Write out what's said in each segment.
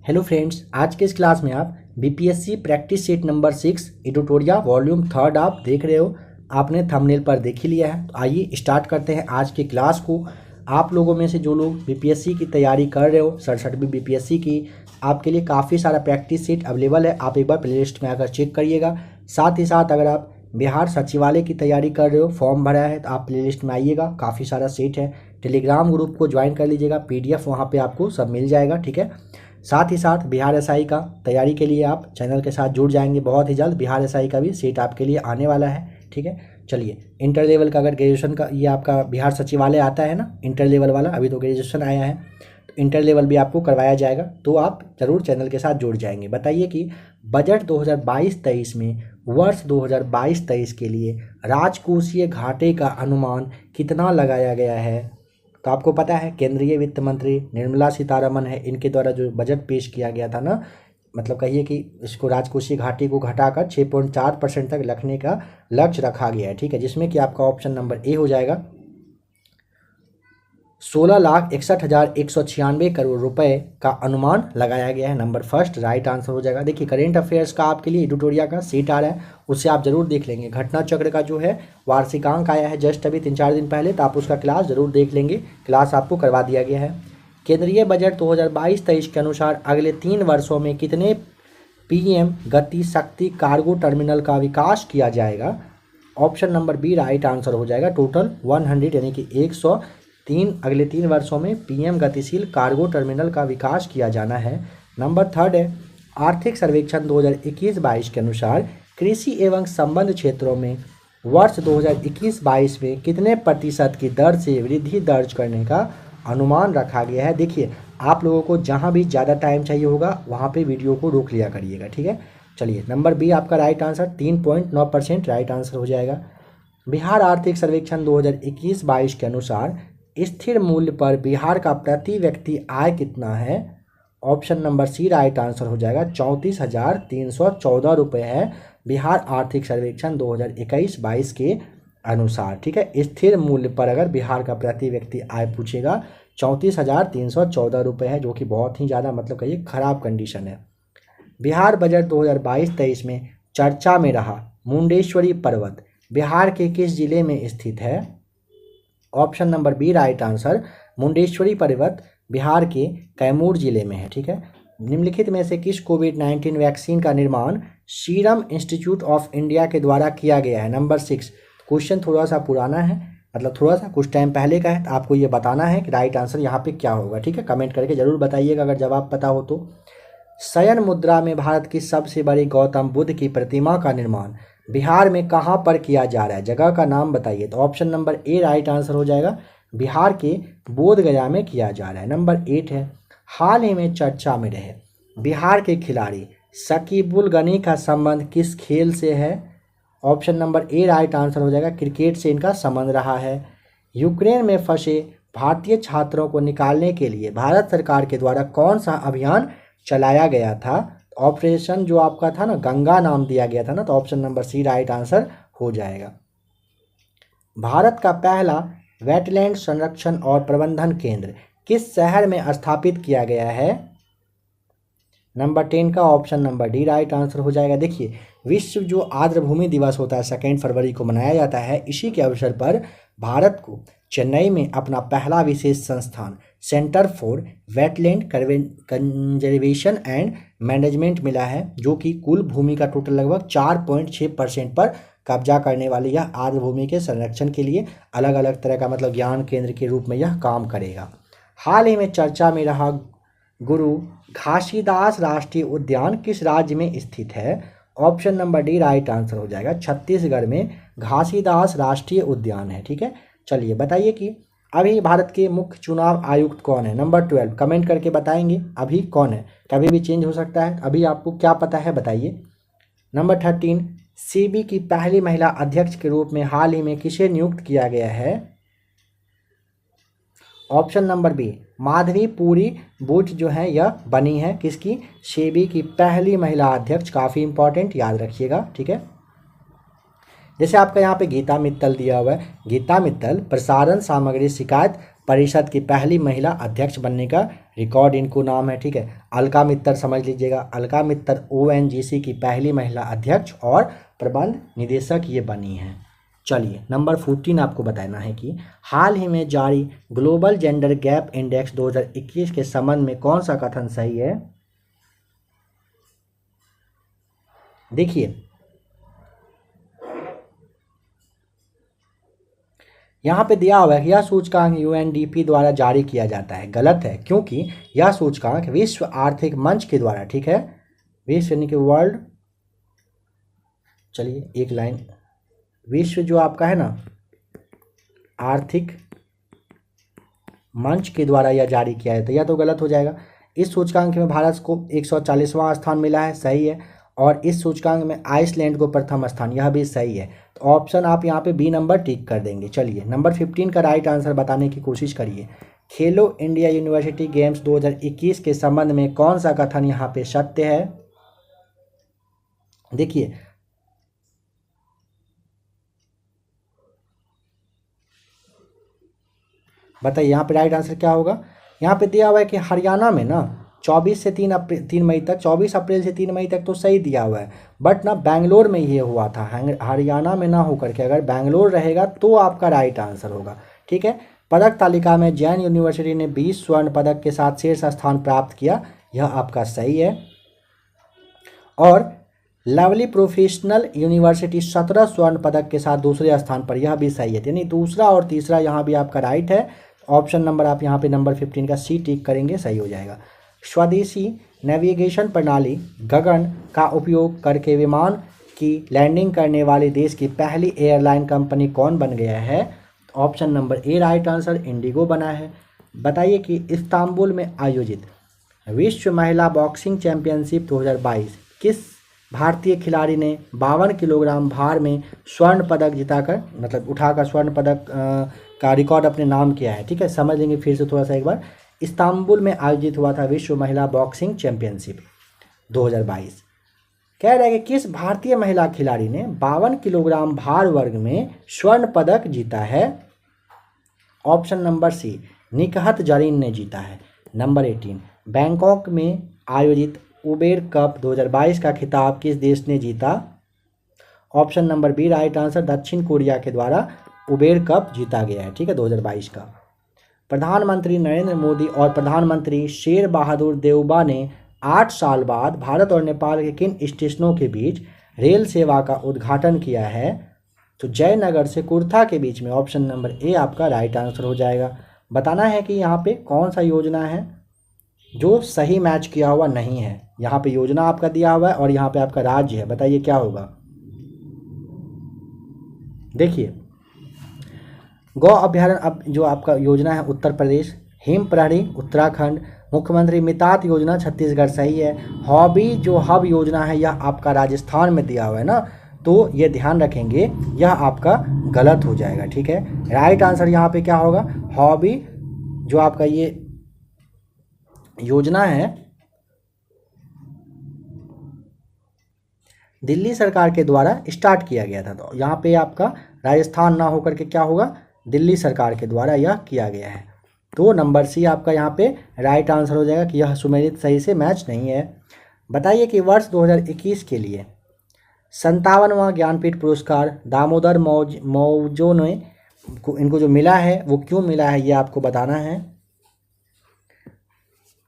Hello friends, आज के इस क्लास में आप BPSC practice set number 6 editorial volume 3 आप देख रहे हो। आपने थंबनेल पर देख ही लिया है। तो आइए स्टार्ट करते हैं आज की क्लास को। आप लोगों में से जो लोग बीपीएससी की तैयारी कर रहे हो, 67वीं बीपीएससी की, आपके लिए काफ़ी सारा प्रैक्टिस सेट अवेलेबल है। आप एक बार प्लेलिस्ट में आकर चेक करिएगा। साथ ही साथ अगर आप बिहार सचिवालय की तैयारी कर रहे हो, फॉर्म भरा है, तो आप प्लेलिस्ट में आइएगा, काफ़ी सारा सेट है। टेलीग्राम ग्रुप को ज्वाइन कर लीजिएगा, पीडीएफ वहाँ पे आपको सब मिल जाएगा, ठीक है। साथ ही साथ बिहार एसआई का तैयारी के लिए आप चैनल के साथ जुड़ जाएंगे। बहुत ही जल्द बिहार एसआई का भी सीट आपके लिए आने वाला है, ठीक है। चलिए, इंटर लेवल का अगर ग्रेजुएशन का ये आपका बिहार सचिवालय आता है ना, इंटर लेवल वाला, अभी तो ग्रेजुएशन आया है, तो इंटर लेवल भी आपको करवाया जाएगा, तो आप ज़रूर चैनल के साथ जुड़ जाएंगे। बताइए कि बजट 2022-23 में वर्ष 2022-23 के लिए राजकोषीय घाटे का अनुमान कितना लगाया गया है। तो आपको पता है केंद्रीय वित्त मंत्री निर्मला सीतारमण है, इनके द्वारा जो बजट पेश किया गया था ना, मतलब कहिए कि इसको राजकोषीय घाटे को घटाकर 6.4% तक रखने का लक्ष्य रखा गया है, ठीक है। जिसमें कि आपका ऑप्शन नंबर ए हो जाएगा। 16,61,196 करोड़ रुपए का अनुमान लगाया गया है। नंबर फर्स्ट राइट आंसर हो जाएगा। देखिए, करेंट अफेयर्स का आपके लिए एडिटोरिया का सीट आ रहा है, उससे आप जरूर देख लेंगे। घटना चक्र का जो है वार्षिकांक आया है जस्ट अभी 3-4 दिन पहले, तो आप उसका क्लास जरूर देख लेंगे, क्लास आपको करवा दिया गया है। केंद्रीय बजट 2022-23 के अनुसार अगले 3 वर्षों में कितने पीएम गति शक्ति कार्गो टर्मिनल का विकास किया जाएगा। Option number B right answer हो जाएगा। टोटल 100 यानी कि 103 अगले 3 वर्षों में पीएम गतिशील कार्गो टर्मिनल का विकास किया जाना है। नंबर थर्ड है, आर्थिक सर्वेक्षण 2021-22 के अनुसार कृषि एवं संबद्ध क्षेत्रों में वर्ष 2021-22 में कितने प्रतिशत की दर से वृद्धि दर्ज करने का अनुमान रखा गया है। देखिए, आप लोगों को जहां भी ज़्यादा टाइम चाहिए होगा वहां पे वीडियो को रोक लिया करिएगा, ठीक है। चलिए, नंबर बी आपका राइट आंसर 3.9% राइट आंसर हो जाएगा। बिहार आर्थिक सर्वेक्षण 2021-22 के अनुसार स्थिर मूल्य पर बिहार का प्रति व्यक्ति आय कितना है। Option number C right answer हो जाएगा। 34,314 रुपये है बिहार आर्थिक सर्वेक्षण 2021-22 के अनुसार, ठीक है। स्थिर मूल्य पर अगर बिहार का प्रति व्यक्ति आय पूछेगा 34,314 रुपये है, जो कि बहुत ही ज़्यादा मतलब कहिए खराब कंडीशन है। बिहार बजट 2022-23 में चर्चा में रहा मुंडेश्वरी पर्वत बिहार के किस जिले में स्थित है। Option number B right answer. Mundeshwari पर्वत बिहार के कैमूर जिले में है, ठीक है। निम्नलिखित में से किस कोविड-19 वैक्सीन का निर्माण सीरम इंस्टीट्यूट ऑफ इंडिया के द्वारा किया गया है। नंबर 6। क्वेश्चन थोड़ा सा पुराना है, मतलब थोड़ा सा कुछ टाइम पहले का है, तो आपको ये बताना है कि राइट आंसर यहाँ पे क्या होगा, ठीक है। कमेंट करके जरूर बताइएगा अगर जवाब पता हो तो। शयन मुद्रा में भारत की सबसे बड़ी गौतम बुद्ध की प्रतिमा का निर्माण बिहार में कहाँ पर किया जा रहा है, जगह का नाम बताइए। तो option number A right answer हो जाएगा। बिहार के बोधगया में किया जा रहा है। नंबर 8 है, हाल ही में चर्चा में रहे बिहार के खिलाड़ी शकीबुल गनी का संबंध किस खेल से है। Option number A right answer हो जाएगा। क्रिकेट से इनका संबंध रहा है। यूक्रेन में फंसे भारतीय छात्रों को निकालने के लिए भारत सरकार के द्वारा कौन सा अभियान चलाया गया था। ऑपरेशन जो आपका था ना, गंगा नाम दिया गया था ना, तो option number C right answer हो जाएगा। भारत का पहला वेटलैंड संरक्षण और प्रबंधन केंद्र किस शहर में स्थापित किया गया है। नंबर 10 का option number D right answer हो जाएगा। देखिए, विश्व जो आर्द्रभूमि दिवस होता है 2 फरवरी को मनाया जाता है, इसी के अवसर पर भारत को चेन्नई में अपना पहला विशेष संस्थान centre for wetland conservation and management मिला है, जो कि कुल भूमि का टोटल लगभग 4.6% पर कब्जा करने वाली यह आर्द्रभूमि के संरक्षण के लिए अलग अलग तरह का मतलब ज्ञान केंद्र के रूप में यह काम करेगा। हाल ही में चर्चा में रहा गुरु घासीदास राष्ट्रीय उद्यान किस राज्य में स्थित है। Option number D right answer हो जाएगा। छत्तीसगढ़ में घासीदास राष्ट्रीय उद्यान है, ठीक है। चलिए, बताइए कि अभी भारत के मुख्य चुनाव आयुक्त कौन है। नंबर 12 कमेंट करके बताएंगे अभी कौन है, कभी भी चेंज हो सकता है, अभी आपको क्या पता है बताइए। नंबर 13 सेबी की पहली महिला अध्यक्ष के रूप में हाल ही में किसे नियुक्त किया गया है। Option number B Madhabi Puri Buch जो है यह बनी है किसकी, सेबी की पहली महिला अध्यक्ष। काफ़ी इंपॉर्टेंट, याद रखिएगा, ठीक है। जैसे आपका यहाँ पे गीता मित्तल दिया हुआ है, गीता मित्तल प्रसारण सामग्री शिकायत परिषद की पहली महिला अध्यक्ष बनने का रिकॉर्ड इनको नाम है, ठीक है। अलका मित्तर समझ लीजिएगा, अलका मित्तर ओएनजीसी की पहली महिला अध्यक्ष और प्रबंध निदेशक ये बनी हैं। चलिए नंबर 14 आपको बताना है कि हाल ही में जारी ग्लोबल जेंडर गैप इंडेक्स 2021 के संबंध में कौन सा कथन सही है। देखिए यहाँ पे दिया हुआ है कि यह सूचकांक यूएनडीपी द्वारा जारी किया जाता है। गलत है, क्योंकि यह सूचकांक विश्व आर्थिक मंच के द्वारा, ठीक है, विश्व यानी कि वर्ल्ड, चलिए एक लाइन, विश्व जो आपका है ना आर्थिक मंच के द्वारा यह जारी किया है, तो यह तो गलत हो जाएगा। इस सूचकांक में भारत को 140वां स्थान मिला है, सही है। और इस सूचकांक में आइसलैंड को प्रथम स्थान, यह भी सही है। तो ऑप्शन आप यहाँ पे बी नंबर टिक कर देंगे। चलिए नंबर 15 का राइट आंसर बताने की कोशिश करिए। खेलो इंडिया यूनिवर्सिटी गेम्स 2021 के संबंध में कौन सा कथन यहाँ पे सत्य है। देखिए बताइए यहाँ पे राइट आंसर क्या होगा। यहाँ पे दिया हुआ है कि हरियाणा में ना 24 से 3 मई तक, 24 अप्रैल से 3 मई तक तो सही दिया हुआ है, बट ना बेंगलोर में ये हुआ था, हरियाणा में ना होकर के अगर बेंगलोर रहेगा तो आपका राइट आंसर होगा, ठीक है। पदक तालिका में जैन यूनिवर्सिटी ने 20 स्वर्ण पदक के साथ शीर्ष स्थान प्राप्त किया, यह आपका सही है। और लवली प्रोफेशनल यूनिवर्सिटी 17 स्वर्ण पदक के साथ दूसरे स्थान पर, यह भी सही है। यानी दूसरा और तीसरा यहाँ भी आपका राइट है। ऑप्शन नंबर आप यहाँ पे नंबर 15 का सी टिक करेंगे, सही हो जाएगा। स्वदेशी नेविगेशन प्रणाली गगन का उपयोग करके विमान की लैंडिंग करने वाले देश की पहली एयरलाइन कंपनी कौन बन गया है। Option number A right answer Indigo बना है। बताइए कि इस्तांबुल में आयोजित विश्व महिला बॉक्सिंग चैंपियनशिप 2022 किस भारतीय खिलाड़ी ने 52 किलोग्राम भार में स्वर्ण पदक जिताकर, मतलब उठाकर स्वर्ण पदक का रिकॉर्ड अपने नाम किया है, ठीक है। समझ लेंगे फिर से थोड़ा सा एक बार। इस्तांबुल में आयोजित हुआ था विश्व महिला बॉक्सिंग चैंपियनशिप 2022। कह रहा है कि किस भारतीय महिला खिलाड़ी ने 52 किलोग्राम भार वर्ग में स्वर्ण पदक जीता है। Option number C Nikhat Zareen ने जीता है। नंबर 18 बैंकॉक में आयोजित उबेर कप 2022 का खिताब किस देश ने जीता। Option number B right answer दक्षिण कोरिया के द्वारा उबेर कप जीता गया है, ठीक है, 2022 का। प्रधानमंत्री नरेंद्र मोदी और प्रधानमंत्री शेर बहादुर देउबा ने 8 साल बाद भारत और नेपाल के किन स्टेशनों के बीच रेल सेवा का उद्घाटन किया है। तो जयनगर से कुर्था के बीच में। ऑप्शन नंबर ए आपका राइट आंसर हो जाएगा। बताना है कि यहाँ पे कौन सा योजना है जो सही मैच किया हुआ नहीं है। यहाँ पे योजना आपका दिया हुआ है और यहाँ पे आपका राज्य है, बताइए क्या होगा। देखिए गौ अभ्यारण्य, अब जो आपका योजना है उत्तर प्रदेश, हिम प्रहरी उत्तराखंड, मुख्यमंत्री मितात योजना छत्तीसगढ़, सही है। हॉबी जो हब योजना है यह आपका राजस्थान में दिया हुआ है ना, तो ये ध्यान रखेंगे, यह आपका गलत हो जाएगा, ठीक है। राइट आंसर यहाँ पे क्या होगा, हॉबी जो आपका ये योजना है दिल्ली सरकार के द्वारा स्टार्ट किया गया था, तो यहाँ पे आपका राजस्थान ना होकर के क्या होगा, दिल्ली सरकार के द्वारा यह किया गया है। तो नंबर सी आपका यहाँ पे राइट आंसर हो जाएगा कि यह सुमेलित सही से मैच नहीं है। बताइए कि वर्ष 2021 के लिए 57वां ज्ञानपीठ पुरस्कार दामोदर मौजो ने इनको जो मिला है वो क्यों मिला है, ये आपको बताना है।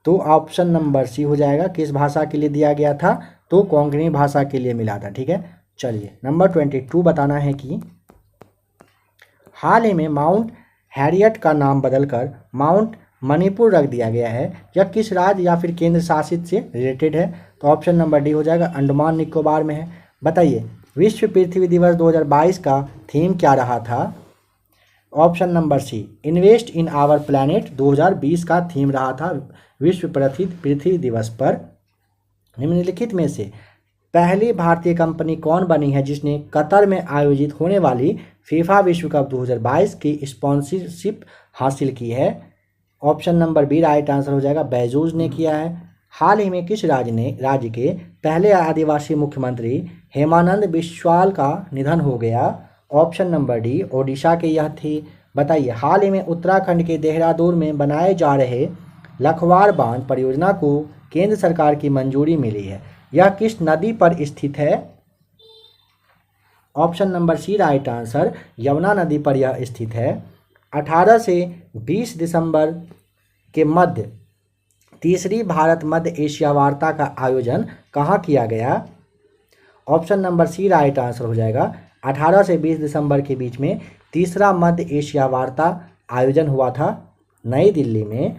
तो ऑप्शन नंबर सी हो जाएगा, किस भाषा के लिए दिया गया था, तो कोंकणी भाषा के लिए मिला था, ठीक है। चलिए नंबर 22 बताना है कि हाल ही में माउंट हैरियट का नाम बदलकर माउंट मणिपुर रख दिया गया है, यह किस राज्य या फिर केंद्र शासित से रिलेटेड है। तो ऑप्शन नंबर डी हो जाएगा, अंडमान निकोबार में है। बताइए विश्व पृथ्वी दिवस 2022 का थीम क्या रहा था। Option number C invest in our planet 2020 का थीम रहा था विश्व पृथ्वी दिवस पर। निम्नलिखित में से पहली भारतीय कंपनी कौन बनी है जिसने कतर में आयोजित होने वाली फीफा विश्व कप 2022 की स्पॉन्सरशिप हासिल की है। Option number B right answer हो जाएगा, बैजूस ने किया है। हाल ही में किस राज्य के पहले आदिवासी मुख्यमंत्री हेमानंद बिस्वाल का निधन हो गया। ऑप्शन नंबर डी ओडिशा के यह थे। बताइए, हाल ही में उत्तराखंड के देहरादून में बनाए जा रहे लखवार बांध परियोजना को केंद्र सरकार की मंजूरी मिली है। यह किस नदी पर स्थित है? Option number C right answer, Yamuna नदी पर यह स्थित है। 18 से 20 दिसंबर के मध्य तीसरी भारत मध्य एशिया वार्ता का आयोजन कहाँ किया गया? Option number C right answer हो जाएगा। 18 से 20 दिसंबर के बीच में तीसरा मध्य एशिया वार्ता आयोजन हुआ था नई दिल्ली में।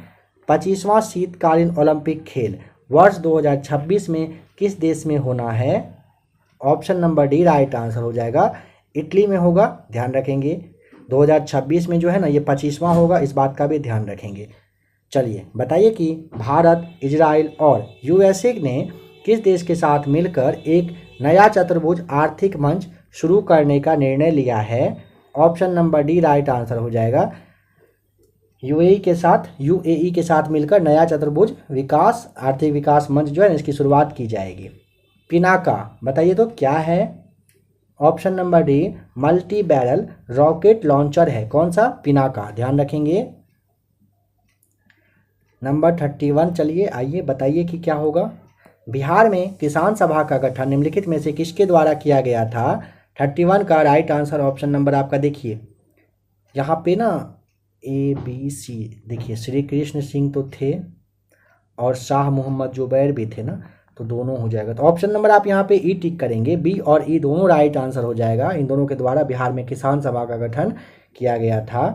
25वां शीतकालीन ओलंपिक खेल वर्ष 2026 में किस देश में होना है? Option number D right answer हो जाएगा, इटली में होगा। ध्यान रखेंगे 2026 में जो है ना ये 25वां होगा, इस बात का भी ध्यान रखेंगे। चलिए बताइए कि भारत, इजराइल और यूएसए ने किस देश के साथ मिलकर एक नया चतुर्भुज आर्थिक मंच शुरू करने का निर्णय लिया है? Option number D right answer हो जाएगा, यूएई के साथ मिलकर नया चतुर्भुज आर्थिक विकास मंच जो है इसकी शुरुआत की जाएगी। पिनाका बताइए तो क्या है? Option number D multi barrel rocket launcher है। कौन सा? पिनाका। ध्यान रखेंगे। नंबर 31 चलिए आइए बताइए कि क्या होगा। बिहार में किसान सभा का गठन निम्नलिखित में से किसके द्वारा किया गया था? 31 का राइट आंसर ऑप्शन नंबर आपका देखिए यहाँ पे ना ABC देखिए, श्री कृष्ण सिंह तो थे और शाह मोहम्मद जुबैर भी थे ना, तो दोनों हो जाएगा। तो ऑप्शन नंबर आप यहाँ पे ई टिक करेंगे, बी और ई दोनों राइट आंसर हो जाएगा। इन दोनों के द्वारा बिहार में किसान सभा का गठन किया गया था।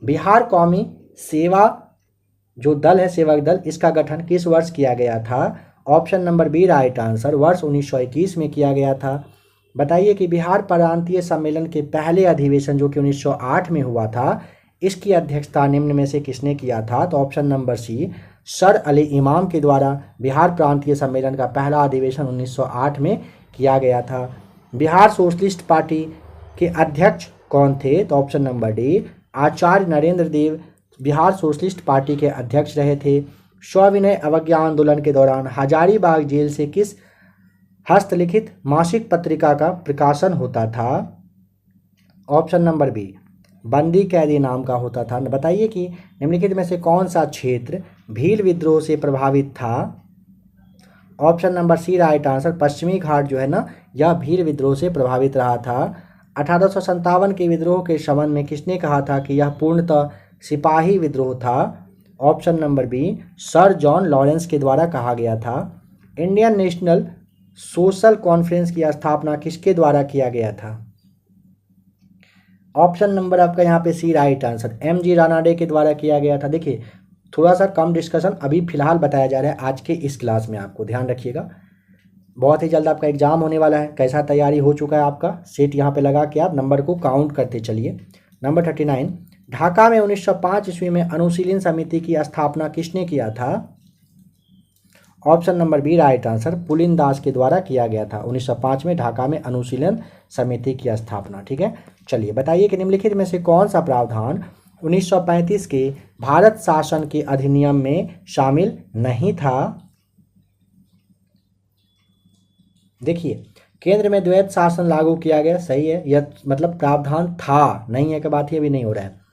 बिहार कौमी सेवा जो दल है, सेवक दल, इसका गठन किस वर्ष किया गया था? Option number B right answer, वर्ष 1921 में किया गया था। बताइए कि बिहार प्रांतीय सम्मेलन के पहले अधिवेशन जो कि 1908 में हुआ था, इसकी अध्यक्षता निम्न में से किसने किया था? तो option number C sir Ali Imam के द्वारा बिहार प्रांतीय सम्मेलन का पहला अधिवेशन 1908 में किया गया था। बिहार सोशलिस्ट पार्टी के अध्यक्ष कौन थे? तो ऑप्शन नंबर डी आचार्य नरेंद्र देव बिहार सोशलिस्ट पार्टी के अध्यक्ष रहे थे। सविनय अवज्ञा आंदोलन के दौरान हजारीबाग जेल से किस हस्तलिखित मासिक पत्रिका का प्रकाशन होता था? ऑप्शन नंबर बी बंदी कैदी नाम का होता था। बताइए कि निम्नलिखित में से कौन सा क्षेत्र भील विद्रोह से प्रभावित था? Option number C right answer, पश्चिमी घाट जो है ना यह भील विद्रोह से प्रभावित रहा था। 1857 के विद्रोह के संबंध में किसने कहा था कि यह पूर्णतः सिपाही विद्रोह था? Option number B sir John Lawrence के द्वारा कहा गया था। इंडियन नेशनल सोशल कॉन्फ्रेंस की स्थापना किसके द्वारा किया गया था? ऑप्शन नंबर आपका यहाँ पे सी राइट आंसर, MG रानाडे के द्वारा किया गया था। देखिए थोड़ा सा कम डिस्कशन अभी फिलहाल बताया जा रहा है आज के इस क्लास में, आपको ध्यान रखिएगा। बहुत ही जल्द आपका एग्जाम होने वाला है। कैसा तैयारी हो चुका है आपका, सेट यहाँ पे लगा के आप नंबर को काउंट करते चलिए। नंबर 39, ढाका में 1905 ईस्वी में अनुशीलन समिति की स्थापना किसने किया था? Option number B right answer, Pulin Das के द्वारा किया गया था। 1905 में ढाका में अनुशीलन समिति की स्थापना। ठीक है, चलिए बताइए कि निम्नलिखित में से कौन सा प्रावधान 1935 के भारत शासन के अधिनियम में शामिल नहीं था? देखिए केंद्र में द्वैत शासन लागू किया गया, सही है, यह मतलब प्रावधान था, नहीं है कि बात ये भी नहीं हो रहा है।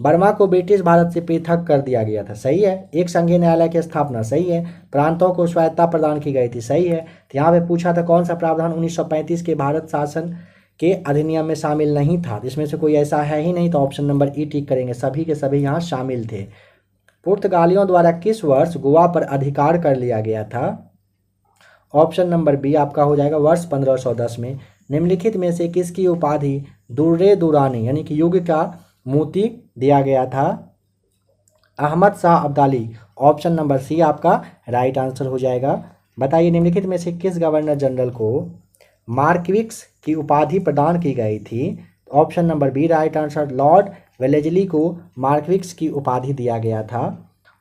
बर्मा को ब्रिटिश भारत से पृथक कर दिया गया था, सही है। एक संघीय न्यायालय की स्थापना, सही है। प्रांतों को स्वायत्तता प्रदान की गई थी, सही है। तो यहाँ पे पूछा था कौन सा प्रावधान 1935 के भारत शासन के अधिनियम में शामिल नहीं था, इसमें से कोई ऐसा है ही नहीं, तो ऑप्शन नंबर ई टिक करेंगे। सभी के सभी यहाँ शामिल थे। पुर्तगालियों द्वारा किस वर्ष गोवा पर अधिकार कर लिया गया था? ऑप्शन नंबर बी आपका हो जाएगा, वर्ष 1510 में। निम्नलिखित में से किसकी उपाधि दुर्रे दुरानी यानी कि युग का मोती दिया गया था? Ahmad Shah Abdali. Option number C आपका राइट आंसर हो जाएगा। बताइए निम्नलिखित में से किस गवर्नर जनरल को मार्क्विक्स की उपाधि प्रदान की गई थी? Option number B right answer, lord Wellesley को मार्क्विक्स की उपाधि दिया गया था।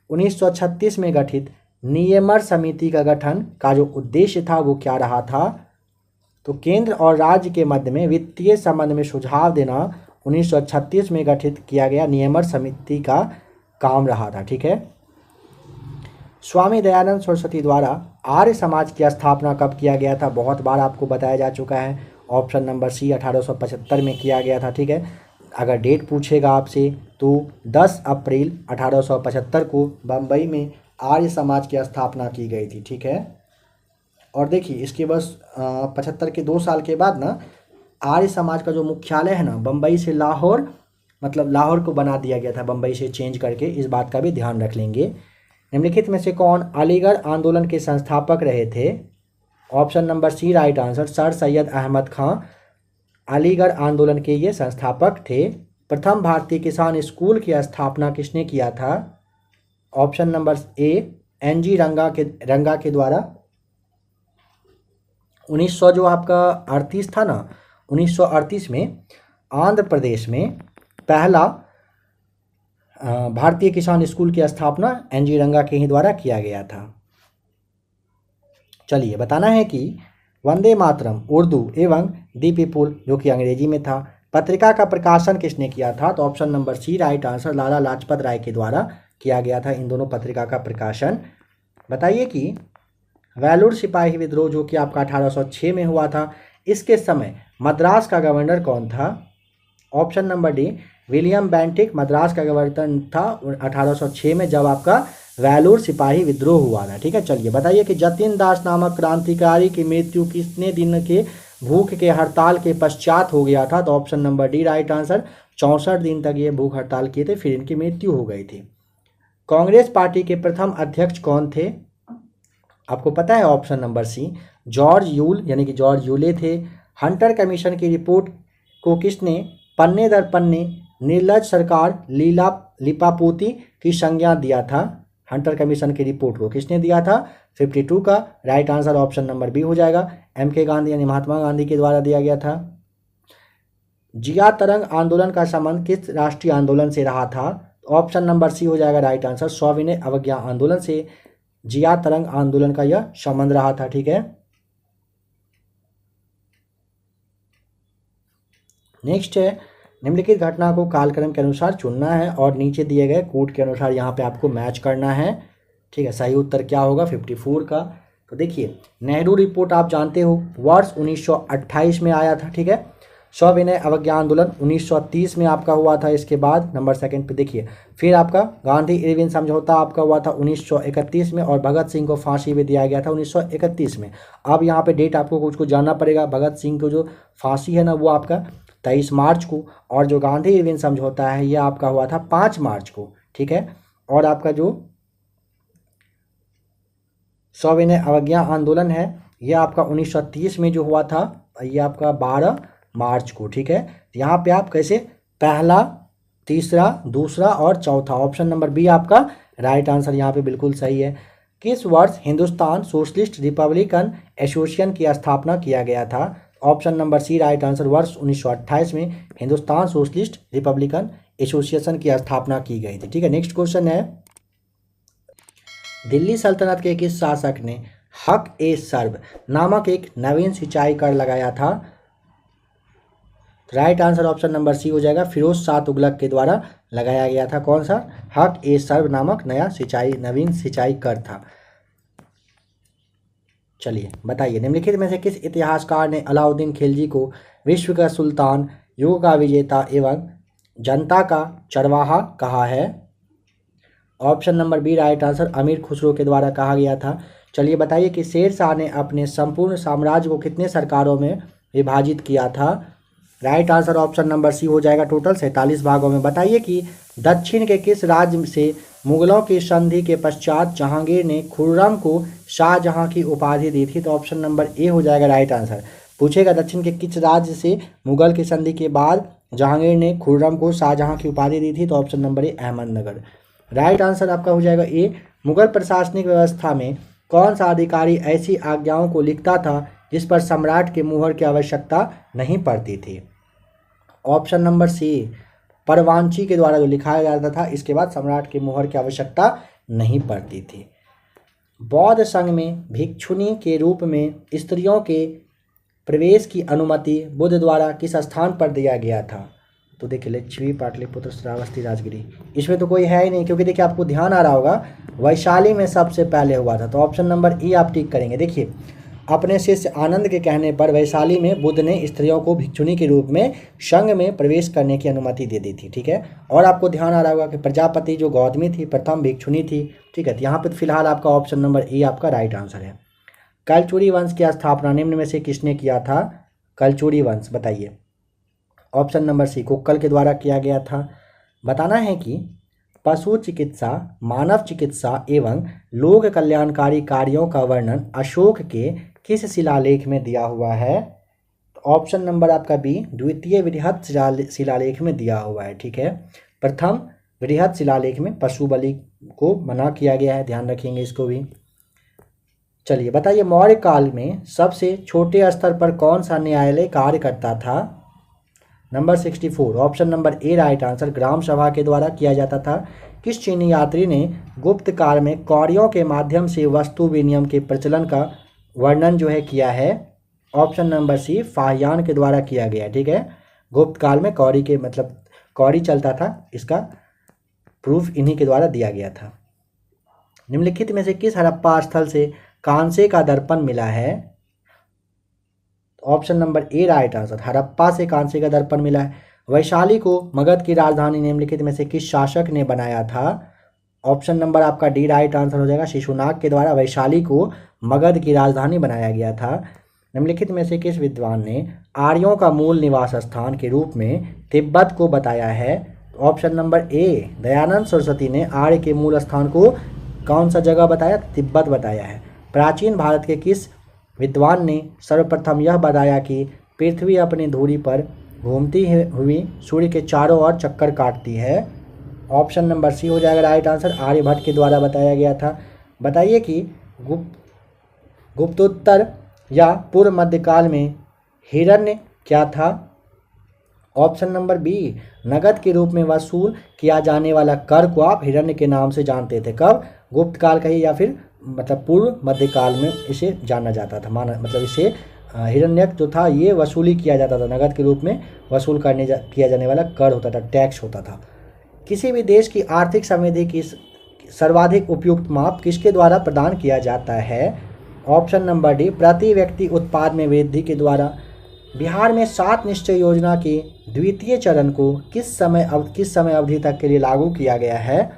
1936 में गठित नियमर समिति का गठन का जो उद्देश्य था वो क्या रहा था? तो केंद्र और राज्य के मध्य में वित्तीय संबंध में सुझाव देना 1936 में गठित किया गया नियमर समिति का काम रहा था। ठीक है, स्वामी दयानंद सरस्वती द्वारा आर्य समाज की स्थापना कब किया गया था? बहुत बार आपको बताया जा चुका है। ऑप्शन नंबर सी 1875 में किया गया था। ठीक है, अगर डेट पूछेगा आपसे तो 10 अप्रैल 1875 को बम्बई में आर्य समाज की स्थापना की गई थी, ठीक है। और देखिए इसके बस 75 के 2 साल के बाद ना आर्य समाज का जो मुख्यालय है ना बम्बई से लाहौर, मतलब लाहौर को बना दिया गया था बम्बई से चेंज करके, इस बात का भी ध्यान रख लेंगे। निम्नलिखित में से कौन अलीगढ़ आंदोलन के संस्थापक रहे थे? Option number C right answer, sir Syed Ahmad Khan Aligarh आंदोलन के ये संस्थापक थे। प्रथम भारतीय किसान स्कूल की स्थापना किसने किया था? ऑप्शन नंबर ए एन.जी. रंगा के द्वारा। 1900 जो आपका 38 था ना, 1938 में आंध्र प्रदेश में पहला भारतीय किसान स्कूल की स्थापना एन.जी. रंगा के ही द्वारा किया गया था। चलिए बताना है कि वंदे मातरम उर्दू एवं दी पीपुल जो कि अंग्रेजी में था, पत्रिका का प्रकाशन किसने किया था? तो option number C right answer, Lala Lajpat Rai के द्वारा किया गया था इन दोनों पत्रिका का प्रकाशन। बताइए कि वेलूर सिपाही विद्रोह जो कि आपका 1806 में हुआ था, इसके समय मद्रास का गवर्नर कौन था? Option number D William Bentinck Madras का गवर्नर था 1806 में, जब आपका वेलूर सिपाही विद्रोह हुआ था, ठीक है। चलिए बताइए कि जतिन दास नामक क्रांतिकारी की मृत्यु कितने दिन के भूख के हड़ताल के पश्चात हो गया था? तो option number D right answer, 64 दिन तक ये भूख हड़ताल किए थे, फिर इनकी मृत्यु हो गई थी। कांग्रेस पार्टी के प्रथम अध्यक्ष कौन थे? आपको पता है option number C George Yule यानी कि जॉर्ज यूले थे। हंटर कमीशन की रिपोर्ट को किसने पन्ने दर पन्ने निर्लज सरकार लिपापोती की संज्ञा दिया था? हंटर कमीशन की रिपोर्ट को किसने दिया था? 52 का right answer option number B हो जाएगा, एम.के. गांधी यानी महात्मा गांधी के द्वारा दिया गया था। जिया तरंग आंदोलन का संबंध किस राष्ट्रीय आंदोलन से रहा था? ऑप्शन नंबर सी हो जाएगा राइट आंसर, सविनय अवज्ञा आंदोलन से जिया तरंग आंदोलन का यह संबंध रहा था, ठीक है। नेक्स्ट है निम्नलिखित घटना को कालक्रम के अनुसार चुनना है और नीचे दिए गए कोड के अनुसार यहाँ पे आपको मैच करना है, ठीक है। सही उत्तर क्या होगा 54 का? तो देखिए नेहरू रिपोर्ट आप जानते हो वर्ष 1928 में आया था, ठीक है। सविनय अवज्ञा आंदोलन 1930 में आपका हुआ था। इसके बाद नंबर सेकंड पे देखिए फिर आपका गांधी इरविन समझौता आपका हुआ था 1931 में, और भगत सिंह को फांसी भी दिया गया था 1931 में। अब यहाँ पे डेट आपको कुछ जानना पड़ेगा। भगत सिंह को जो फांसी है ना वो आपका 23 मार्च को, और जो गांधी इरविन समझौता है ये आपका हुआ था 5 मार्च को, ठीक है। और आपका जो सविनय अवज्ञा आंदोलन है ये आपका 1930 में जो हुआ था ये आपका 12 मार्च को, ठीक है। यहाँ पे आप कैसे पहला, तीसरा, दूसरा और चौथा, ऑप्शन नंबर बी आपका राइट आंसर यहाँ पे बिल्कुल सही है। किस वर्ष हिंदुस्तान सोशलिस्ट रिपब्लिकन एसोसिएशन की स्थापना किया गया था? Option number C right answer, वर्ष 1928 में हिंदुस्तान सोशलिस्ट रिपब्लिकन एसोसिएशन की स्थापना की गई थी, ठीक है। नेक्स्ट क्वेश्चन है दिल्ली सल्तनत के किस शासक ने हक ए सर्व नामक एक नवीन सिंचाई कर लगाया था? Right answer option number C हो जाएगा, फिरोज शाह तुगलक के द्वारा लगाया गया था। कौन सा? हक ए सर्व नामक नवीन सिंचाई कर था। चलिए बताइए निम्नलिखित में से किस इतिहासकार ने अलाउद्दीन खिलजी को विश्व का सुल्तान, युग का विजेता एवं जनता का चरवाहा कहा है? Option number B right answer, Amir Khusro के द्वारा कहा गया था। चलिए बताइए कि शेर शाह ने अपने संपूर्ण साम्राज्य को कितने सरकारों में विभाजित किया था? Right answer option number C हो जाएगा, टोटल 47 भागों में। बताइए कि दक्षिण के किस राज्य से मुगलों की संधि के पश्चात जहांगीर ने खुर्रम को शाहजहां की उपाधि दी थी? तो ऑप्शन नंबर ए हो जाएगा राइट आंसर। पूछेगा दक्षिण के किस राज्य से मुगल की संधि के बाद जहांगीर ने खुर्रम को शाहजहां की उपाधि दी थी? तो ऑप्शन नंबर ए अहमदनगर। राइट आंसर आपका हो जाएगा ए। मुगल प्रशासनिक व्यवस्था में कौन सा अधिकारी ऐसी आज्ञाओं को लिखता था जिस पर सम्राट के मुहर की आवश्यकता नहीं पड़ती थी? ऑप्शन नंबर सी, परवांची के द्वारा जो लिखाया जाता था, इसके बाद सम्राट के मुहर की आवश्यकता नहीं पड़ती थी। बौद्ध संघ में भिक्षुनी के रूप में स्त्रियों के प्रवेश की अनुमति बुद्ध द्वारा किस स्थान पर दिया गया था? तो देखिए लिच्छवी, पाटलिपुत्र, श्रावस्ती, राजगिरी, इसमें तो कोई है ही नहीं, क्योंकि देखिए आपको ध्यान आ रहा होगा वैशाली में सबसे पहले हुआ था। तो ऑप्शन नंबर ई आप टिक करेंगे। देखिए अपने शिष्य आनंद के कहने पर वैशाली में बुद्ध ने स्त्रियों को भिक्षुणी के रूप में संघ में प्रवेश करने की अनुमति दे दी थी। ठीक है, और आपको ध्यान आ रहा होगा कि प्रजापति जो गौतमी थी प्रथम भिक्षुणी थी। ठीक है, तो यहाँ पे फिलहाल आपका ऑप्शन नंबर ए आपका राइट आंसर है। कलचुरी वंश की स्थापना निम्न में से किसने किया था? कलचुरी वंश, बताइए। ऑप्शन नंबर सी, कुक्कल के द्वारा किया गया था। बताना है कि पशु चिकित्सा, मानव चिकित्सा एवं लोक कल्याणकारी कार्यों का वर्णन अशोक के किस शिलालेख में दिया हुआ है? ऑप्शन नंबर आपका बी, द्वितीय बृहत शिलालेख में दिया हुआ है। ठीक है, प्रथम बृहत शिलालेख में पशु बलि को मना किया गया है, ध्यान रखेंगे इसको भी। चलिए बताइए, मौर्य काल में सबसे छोटे स्तर पर कौन सा न्यायालय कार्य करता था? Number 64, option number A right answer, gram sabha के द्वारा किया जाता था। किस चीनी यात्री ने गुप्त काल में कौड़ियों के माध्यम से वस्तु विनिमय के प्रचलन का वर्णन जो है किया है? ऑप्शन नंबर सी, फाहियान के द्वारा किया गया। ठीक है, गुप्त काल में कौड़ी के मतलब कौड़ी चलता था, इसका प्रूफ इन्हीं के द्वारा दिया गया था। निम्नलिखित में से किस हड़प्पा स्थल से कांसे का दर्पण मिला है? Option number A right answer, Harappa से कांसे का दर्पण मिला है। वैशाली को मगध की राजधानी निम्नलिखित में से किस शासक ने बनाया था? ऑप्शन नंबर आपका डी राइट आंसर हो जाएगा, शिशुनाग के द्वारा वैशाली को मगध की राजधानी बनाया गया था। निम्नलिखित में से किस विद्वान ने आर्यों का मूल निवास स्थान के रूप में तिब्बत को बताया है? ऑप्शन नंबर ए, दयानंद सरस्वती ने आर्य के मूल स्थान को कौन सा जगह बताया? तिब्बत बताया है। प्राचीन भारत के किस विद्वान ने सर्वप्रथम यह बताया कि पृथ्वी अपनी धुरी पर घूमती हुई सूर्य के चारों ओर चक्कर काटती है? ऑप्शन नंबर सी हो जाएगा राइट आंसर, आर्यभट्ट के द्वारा बताया गया था। बताइए कि गुप्तोत्तर या पूर्व मध्यकाल में हिरण्य क्या था? ऑप्शन नंबर बी, नगद के रूप में वसूल किया जाने वाला कर को आप हिरण्य के नाम से जानते थे। कब? गुप्त काल कहिए या फिर मतलब पूर्व मध्यकाल में इसे जाना जाता था। मतलब इसे हिरण्यक जो था ये वसूली किया जाता था, नगद के रूप में वसूल किया जाने वाला कर होता था, टैक्स होता था। किसी भी देश की आर्थिक समृद्धि की सर्वाधिक उपयुक्त माप किसके द्वारा प्रदान किया जाता है? ऑप्शन नंबर डी, प्रति व्यक्ति उत्पाद में वृद्धि के द्वारा। बिहार में 7 निश्चय योजना के द्वितीय चरण को किस समय अवधि तक के लिए लागू किया गया है?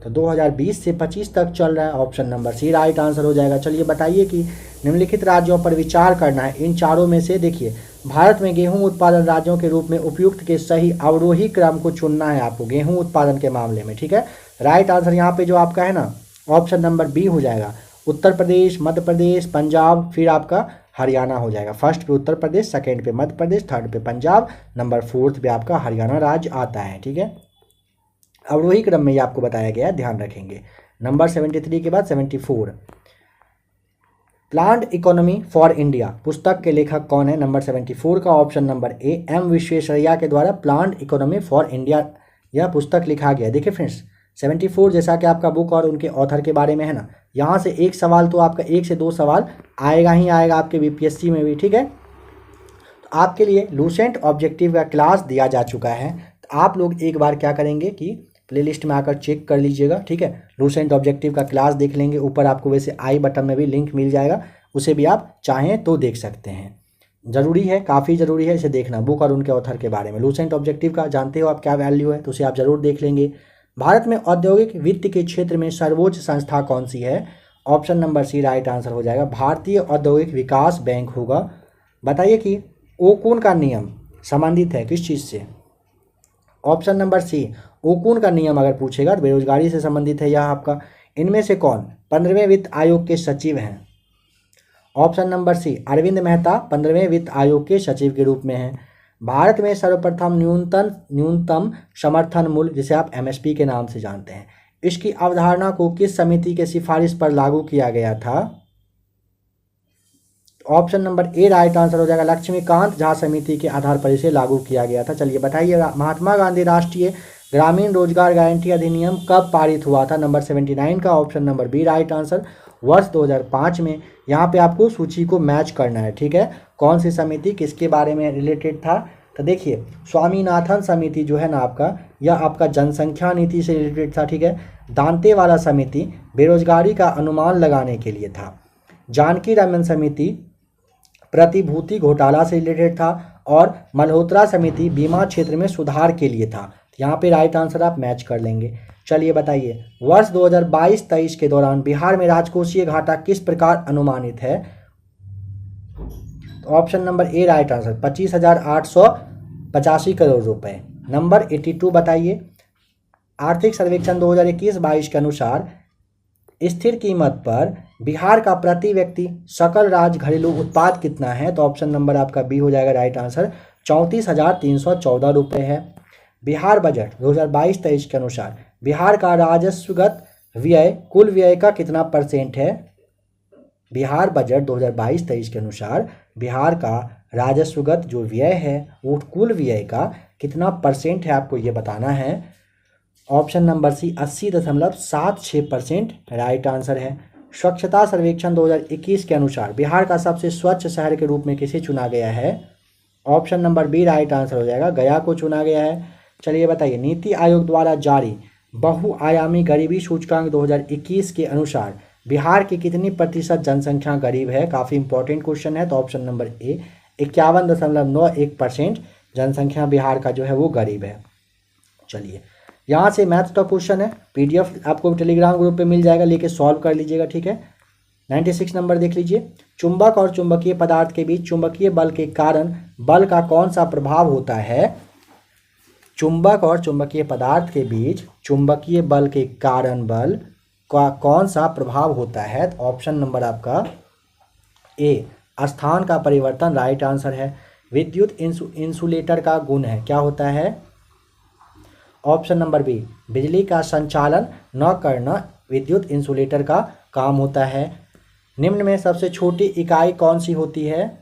तो 2020 से 25 तक चल रहा है। Option number C right answer हो जाएगा। चलिए बताइए कि निम्नलिखित राज्यों पर विचार करना है। इन चारों में से देखिए, भारत में गेहूं उत्पादन राज्यों के रूप में उपयुक्त के सही अवरोही क्रम को चुनना है आपको गेहूं उत्पादन के मामले में। ठीक है, राइट आंसर यहाँ पे जो आपका है ना, ऑप्शन नंबर बी हो जाएगा, उत्तर प्रदेश, मध्य प्रदेश, पंजाब, फिर आपका हरियाणा हो जाएगा। फर्स्ट पे उत्तर प्रदेश, सेकेंड पे मध्य प्रदेश, थर्ड पे पंजाब, नंबर 4 पे आपका हरियाणा राज्य आता है। ठीक है, अवरोही क्रम में ये आपको बताया गया है, ध्यान रखेंगे। नंबर 73 के बाद 74, प्लान्ड इकोनॉमी फॉर इंडिया पुस्तक के लेखक कौन है? नंबर 74 का option number A, M Visvesvaraya के द्वारा प्लान्ड इकोनॉमी फॉर इंडिया यह पुस्तक लिखा गया। देखिए फ्रेंड्स, 74 जैसा कि आपका बुक और उनके ऑथर के बारे में है ना, यहाँ से एक सवाल तो आपका 1 से 2 सवाल आएगा ही आएगा आपके बीपीएससी में भी। ठीक है, तो आपके लिए लूसेंट ऑब्जेक्टिव का क्लास दिया जा चुका है, तो आप लोग एक बार क्या करेंगे कि प्लेलिस्ट में आकर चेक कर लीजिएगा। ठीक है, लूसेंट ऑब्जेक्टिव का क्लास देख लेंगे, ऊपर आपको वैसे आई बटन में भी लिंक मिल जाएगा, उसे भी आप चाहें तो देख सकते हैं। ज़रूरी है, काफ़ी ज़रूरी है इसे देखना, बुक और उनके ऑथर के बारे में। लूसेंट ऑब्जेक्टिव का जानते हो आप क्या वैल्यू है, तो उसे आप ज़रूर देख लेंगे। भारत में औद्योगिक वित्त के क्षेत्र में सर्वोच्च संस्था कौन सी है? Option number C right answer हो जाएगा, भारतीय औद्योगिक विकास बैंक होगा। बताइए कि ओकुन का नियम संबंधित है किस चीज़ से? ऑप्शन नंबर सी, ओकुन का नियम अगर पूछेगा तो बेरोजगारी से संबंधित है यह आपका। इनमें से कौन 15वें वित्त आयोग के सचिव हैं? Option number C, Arvind Mehta 15वें वित्त आयोग के सचिव के रूप में हैं। भारत में सर्वप्रथम न्यूनतम समर्थन मूल्य, जिसे आप एमएसपी के नाम से जानते हैं, इसकी अवधारणा को किस समिति के सिफारिश पर लागू किया गया था? Option number A right answer हो जाएगा, लक्ष्मीकांत झा समिति के आधार पर इसे लागू किया गया था। चलिए बताइए, महात्मा गांधी राष्ट्रीय ग्रामीण रोजगार गारंटी अधिनियम कब पारित हुआ था? नंबर 79 का option number B right answer, वर्ष 2005 में। यहाँ पे आपको सूची को मैच करना है। ठीक है, कौन सी समिति किसके बारे में रिलेटेड था? तो देखिए, स्वामीनाथन समिति जो है ना आपका, यह आपका जनसंख्या नीति से रिलेटेड था। ठीक है, दांतेवाला समिति बेरोजगारी का अनुमान लगाने के लिए था। जानकी रामन समिति प्रतिभूति घोटाला से रिलेटेड था और मल्होत्रा समिति बीमा क्षेत्र में सुधार के लिए था। यहाँ पे राइट आंसर आप मैच कर लेंगे। चलिए बताइए, वर्ष 2022-23 के दौरान बिहार में राजकोषीय घाटा किस प्रकार अनुमानित है? तो option number A right answer 25,885 crore रुपए। नंबर 82 बताइए, आर्थिक सर्वेक्षण 2021-22 के अनुसार स्थिर कीमत पर बिहार का प्रति व्यक्ति सकल राज्य घरेलू उत्पाद कितना है? तो ऑप्शन नंबर आपका बी हो जाएगा राइट आंसर, 34,314 रुपये है। बिहार बजट 2022-23 के अनुसार बिहार का राजस्वगत व्यय कुल व्यय का कितना % है? बिहार बजट 2022-23 के अनुसार बिहार का राजस्वगत जो व्यय है वो कुल व्यय का कितना % है, आपको ये बताना है। Option number C 80.76% right answer है। स्वच्छता सर्वेक्षण 2021 के अनुसार बिहार का सबसे स्वच्छ शहर के रूप में किसे चुना गया है? Option number B right answer हो जाएगा, गया को चुना गया है। चलिए बताइए, नीति आयोग द्वारा जारी बहुआयामी गरीबी सूचकांक 2021 के अनुसार बिहार की कितनी % जनसंख्या गरीब है? काफ़ी इंपॉर्टेंट क्वेश्चन है। तो ऑप्शन नंबर ए 51.91% जनसंख्या बिहार का जो है वो गरीब है। चलिए, यहाँ से मैथ्स का क्वेश्चन है, PDF आपको टेलीग्राम ग्रुप पे मिल जाएगा, लेके सॉल्व कर लीजिएगा, ठीक है। 96 नंबर देख लीजिए, चुंबक और चुंबकीय पदार्थ के बीच चुंबकीय बल के कारण बल का कौन सा प्रभाव होता है? चुंबक और चुंबकीय पदार्थ के बीच चुंबकीय बल के कारण बल का कौन सा प्रभाव होता है? तो ऑप्शन नंबर आपका ए स्थान का परिवर्तन राइट आंसर है। विद्युत इंसुलेटर का गुण है, क्या होता है? ऑप्शन नंबर बी बिजली का संचालन न करना विद्युत इंसुलेटर का काम होता है। निम्न में सबसे छोटी इकाई कौन सी होती है?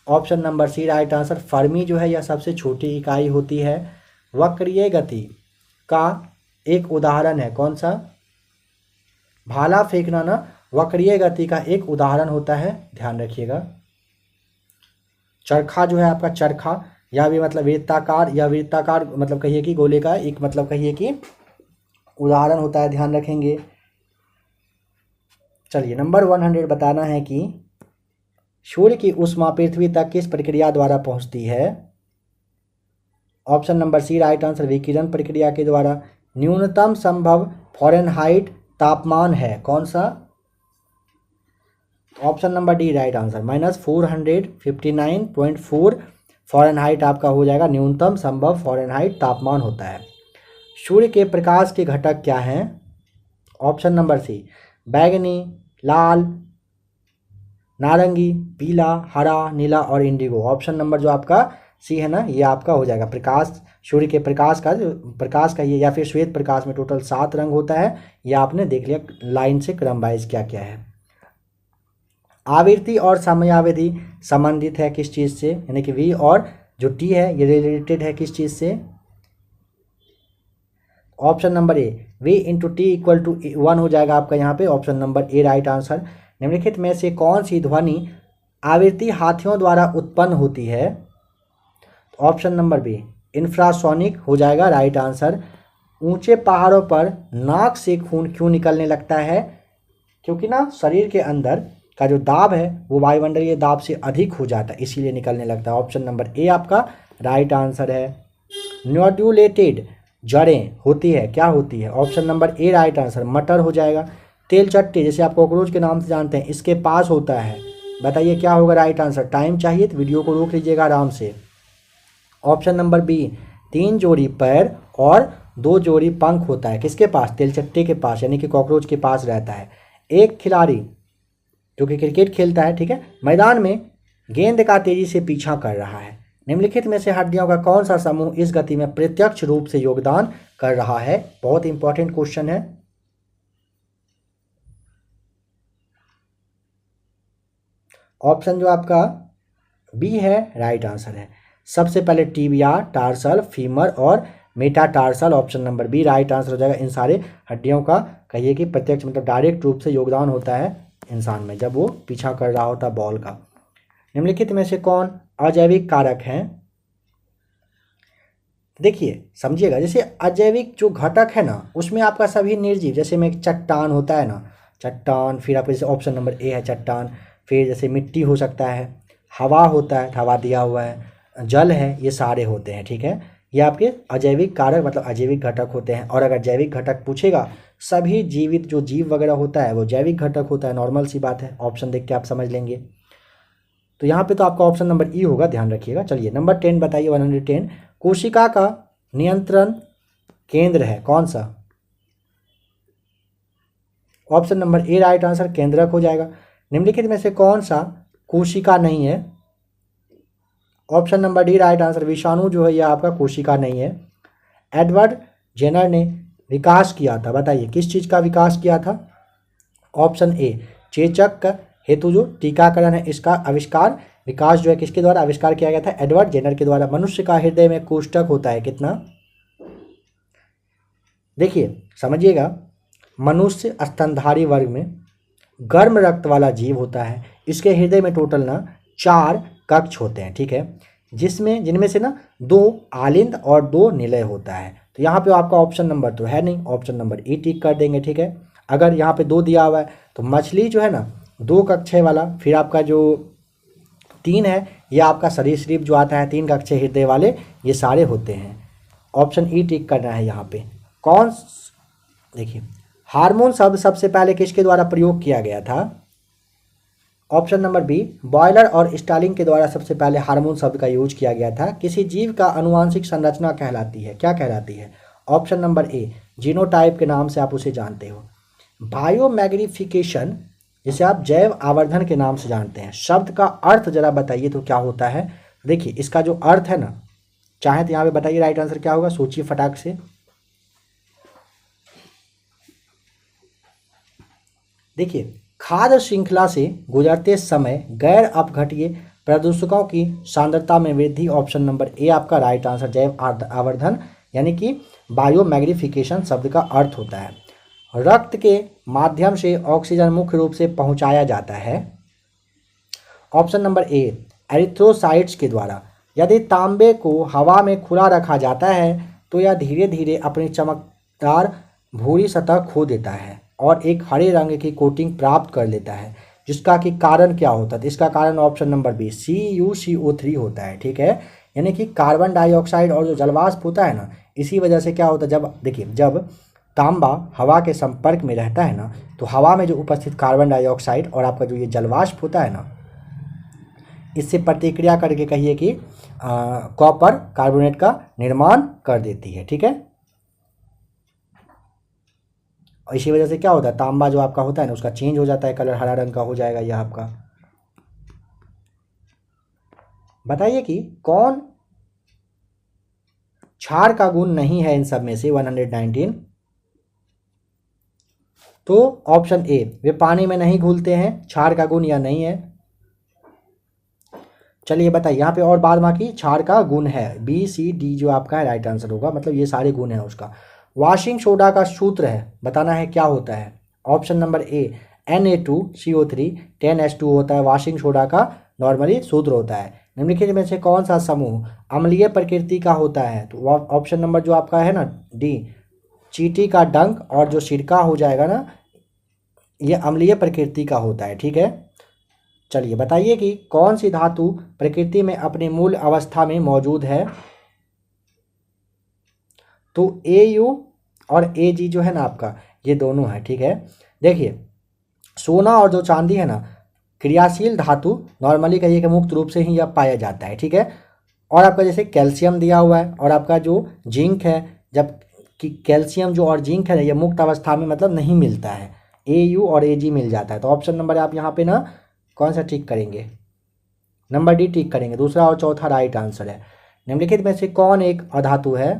Option number C right answer, Fermi जो है यह सबसे छोटी इकाई होती है। वक्रीय गति का एक उदाहरण है, कौन सा? भाला फेंकना ना वक्रीय गति का एक उदाहरण होता है, ध्यान रखिएगा। चरखा जो है आपका, चरखा या भी मतलब वृत्ताकार, या वृत्ताकार मतलब कहिए कि गोले का एक मतलब कहिए कि उदाहरण होता है, ध्यान रखेंगे। चलिए, नंबर 100 बताना है कि सूर्य की ऊष्मा पृथ्वी तक किस प्रक्रिया द्वारा पहुंचती है? Option number C right answer, विकिरण प्रक्रिया के द्वारा। न्यूनतम संभव फ़ारेनहाइट तापमान है, कौन सा? Option number D right answer, -459.4 Fahrenheit आपका हो जाएगा, न्यूनतम संभव फ़ारेनहाइट तापमान होता है। सूर्य के प्रकाश के घटक क्या हैं? ऑप्शन नंबर सी बैगनी, लाल, नारंगी, पीला, हरा, नीला और इंडिगो। ऑप्शन नंबर जो आपका सी है ना, ये आपका हो जाएगा। प्रकाश, सूर्य के प्रकाश का ये या फिर श्वेत प्रकाश में टोटल 7 रंग होता है, ये आपने देख लिया लाइन से क्रम वाइज क्या क्या है। आवृत्ति और समयावधि संबंधित है किस चीज़ से? यानी कि वी और जो टी है ये रिलेटेड है किस चीज़ से? Option number A V into T equal to 1 हो जाएगा आपका यहाँ पे, option number A right answer. निम्नलिखित में से कौन सी ध्वनि आवृत्ति हाथियों द्वारा उत्पन्न होती है? ऑप्शन नंबर बी इंफ्रासोनिक हो जाएगा राइट आंसर। ऊंचे पहाड़ों पर नाक से खून क्यों निकलने लगता है? क्योंकि ना शरीर के अंदर का जो दाब है वो वायुमंडलीय दाब से अधिक हो जाता है, इसीलिए निकलने लगता है। ऑप्शन नंबर ए आपका राइट आंसर है। नोड्यूलेटेड जड़ें होती है, क्या होती है? Option number A right answer, मटर हो जाएगा। तेल चट्टे जैसे आप कॉकरोच के नाम से जानते हैं, इसके पास होता है, बताइए क्या होगा राइट आंसर? टाइम चाहिए तो वीडियो को रोक लीजिएगा आराम से। ऑप्शन नंबर बी 3 जोड़ी पैर और 2 जोड़ी पंख होता है, किसके पास? तेलचट्टे के पास, यानी कि कॉकरोच के पास रहता है। एक खिलाड़ी जो कि क्रिकेट खेलता है, ठीक है, मैदान में गेंद का तेजी से पीछा कर रहा है। निम्नलिखित में से हड्डियों का कौन सा समूह इस गति में प्रत्यक्ष रूप से योगदान कर रहा है? बहुत इंपॉर्टेंट क्वेश्चन है। ऑप्शन जो आपका बी है राइट आंसर है। सबसे पहले टीबिया, टार्सल, फीमर और metatarsal, option number B right answer हो जाएगा। इन सारे हड्डियों का कहिए कि प्रत्यक्ष मतलब डायरेक्ट रूप से योगदान होता है इंसान में जब वो पीछा कर रहा होता बॉल का। निम्नलिखित में से कौन अजैविक कारक हैं? देखिए समझिएगा, जैसे अजैविक जो घटक है ना उसमें आपका सभी निर्जीव, जैसे में एक चट्टान होता है ना, चट्टान, फिर आपका जैसे ऑप्शन नंबर ए है चट्टान, फिर जैसे मिट्टी हो सकता है, हवा होता है, हवा दिया हुआ है, जल है, ये सारे होते हैं, ठीक है। ये आपके अजैविक कारक मतलब अजैविक घटक होते हैं। और अगर जैविक घटक पूछेगा, सभी जीवित जो जीव वगैरह होता है वो जैविक घटक होता है, नॉर्मल सी बात है, ऑप्शन देख के आप समझ लेंगे। तो यहाँ पे तो आपका ऑप्शन नंबर ई होगा, ध्यान रखिएगा। चलिए नंबर 10 बताइए, 110। कोशिका का नियंत्रण केंद्र है कौन सा? Option number A right answer, केंद्रक हो जाएगा। निम्नलिखित में से कौन सा कोशिका नहीं है? Option number D right answer, विषाणु जो है यह आपका कोशिका नहीं है। एडवर्ड जेनर ने विकास किया था, बताइए किस चीज़ का विकास किया था? ऑप्शन ए चेचक का हेतु जो टीकाकरण है इसका आविष्कार, विकास जो है किसके द्वारा आविष्कार किया गया था? एडवर्ड जेनर के द्वारा। मनुष्य का हृदय में कोष्ठक होता है कितना? देखिए समझिएगा, मनुष्य स्तनधारी वर्ग में गर्म रक्त वाला जीव होता है। इसके हृदय में टोटल ना 4 कक्ष होते हैं, ठीक है, जिनमें से ना 2 आलिंद और 2 निलय होता है। तो यहाँ पे आपका ऑप्शन नंबर तो है नहीं, ऑप्शन नंबर ई टिक कर देंगे, ठीक है। अगर यहाँ पे 2 दिया हुआ है तो मछली जो है ना 2 कक्षे वाला, फिर आपका जो 3 है ये आपका सरीसृप जो आता है 3 कक्षे हृदय वाले, ये सारे होते हैं। ऑप्शन ई टिक करना है यहाँ पे। देखिए हार्मोन शब्द सबसे पहले किसके द्वारा प्रयोग किया गया था? ऑप्शन नंबर बी बॉयलर और स्टालिन के द्वारा सबसे पहले हार्मोन शब्द का यूज किया गया था। किसी जीव का आनुवांशिक संरचना कहलाती है, क्या कहलाती है? ऑप्शन नंबर ए जीनोटाइप के नाम से आप उसे जानते हो। बायोमैग्निफिकेशन जिसे आप जैव आवर्धन के नाम से जानते हैं, शब्द का अर्थ जरा बताइए तो क्या होता है? देखिए इसका जो अर्थ है ना, चाहे तो यहाँ पे बताइए राइट आंसर क्या होगा, सोचिए फटाक से। देखिए खाद्य श्रृंखला से गुजरते समय गैर अपघटीय प्रदूषकों की सांद्रता में वृद्धि, ऑप्शन नंबर ए आपका राइट आंसर, जैव आवर्धन यानी कि बायोमैग्निफिकेशन शब्द का अर्थ होता है। रक्त के माध्यम से ऑक्सीजन मुख्य रूप से पहुंचाया जाता है, ऑप्शन नंबर ए एरिथ्रोसाइट्स के द्वारा। यदि तांबे को हवा में खुला रखा जाता है तो यह धीरे धीरे अपनी चमकदार भूरी सतह खो देता है और एक हरे रंग की कोटिंग प्राप्त कर लेता है, जिसका कि कारण क्या होता है? इसका कारण ऑप्शन नंबर बी CuCO3 होता है, ठीक है। यानी कि कार्बन डाइऑक्साइड और जो जलवाष्प होता है ना, इसी वजह से क्या होता है, जब देखिए जब तांबा हवा के संपर्क में रहता है ना, तो हवा में जो उपस्थित कार्बन डाइऑक्साइड और आपका जो ये जलवाष्प होता है ना, इससे प्रतिक्रिया करके कहिए कि कॉपर कार्बोनेट का निर्माण कर देती है, ठीक है। और इसी वजह से क्या होता है, तांबा जो आपका होता है ना उसका चेंज हो जाता है कलर, हरा रंग का हो जाएगा यह आपका। बताइए कि कौन क्षार का गुण नहीं है इन सब में से 119? तो ऑप्शन ए वे पानी में नहीं घुलते हैं, क्षार का गुण या नहीं है। चलिए बताइए यहाँ पे और बाद बाकी क्षार का गुण है, B, C, D जो आपका है राइट आंसर होगा, मतलब ये सारे गुण है उसका। वॉशिंग सोडा का सूत्र है, बताना है क्या होता है? ऑप्शन नंबर ए Na2CO3 10H2 होता है, वॉशिंग सोडा का नॉर्मली सूत्र होता है। निम्नलिखित में से कौन सा समूह अम्लीय प्रकृति का होता है? तो ऑप्शन नंबर जो आपका है ना डी, चींटी का डंक और जो सिरका हो जाएगा ना, ये अम्लीय प्रकृति का होता है, ठीक है। चलिए बताइए कि कौन सी धातु प्रकृति में अपनी मूल अवस्था में मौजूद है? तो Au और Ag जो है ना आपका, ये दोनों है, ठीक है। देखिए सोना और जो चांदी है ना, क्रियाशील धातु नॉर्मली कहिए कि मुक्त रूप से ही यह पाया जाता है, ठीक है। और आपका जैसे कैल्शियम दिया हुआ है और आपका जो जिंक है, जब कि कैल्शियम जो और जिंक है ये मुक्त अवस्था में मतलब नहीं मिलता है, Au और Ag मिल जाता है। तो ऑप्शन नंबर आप यहाँ पे ना कौन सा टिक करेंगे? नंबर डी टिक करेंगे, दूसरा और चौथा राइट आंसर है। निम्नलिखित में से कौन एक अधातु है?